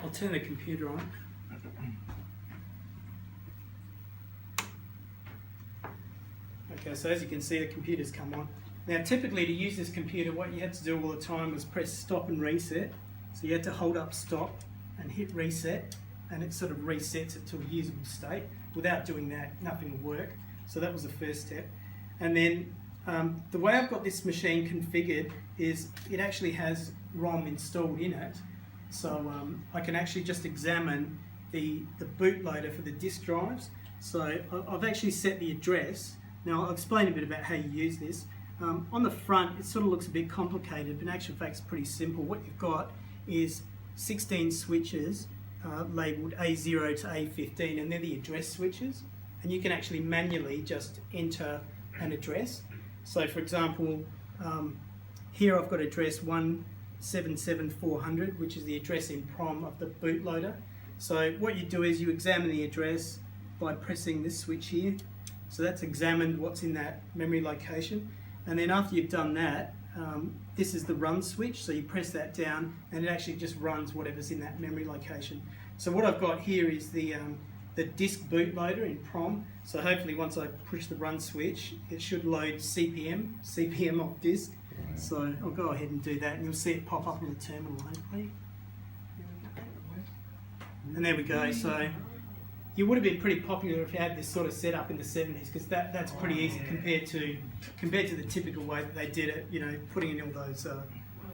I'll turn the computer on. Okay, so as you can see, the computer's come on. Now typically to use this computer, what you had to do all the time was press stop and reset. So you had to hold up stop and hit reset, and it sort of resets it to a usable state. Without doing that, nothing will work. So that was the first step. And then the way I've got this machine configured is it actually has ROM installed in it. So I can actually just examine the bootloader for the disk drives. So I've actually set the address. Now I'll explain a bit about how you use this. On the front, it sort of looks a bit complicated, but in actual fact it's pretty simple. What you've got is 16 switches labelled A0 to A15, and they're the address switches. And you can actually manually just enter an address. So for example, here I've got address 177400, which is the address in PROM of the bootloader. So what you do is you examine the address by pressing this switch here. So that's examined what's in that memory location. And then after you've done that, this is the run switch. So you press that down and it actually just runs whatever's in that memory location. So what I've got here is the disk bootloader in PROM. So hopefully once I push the run switch, it should load CPM off disk. So I'll go ahead and do that, and you'll see it pop up in the terminal hopefully. And there we go. So you would have been pretty popular if you had this sort of setup in the 70s, because that's pretty easy compared to the typical way that they did it. You know, putting in all those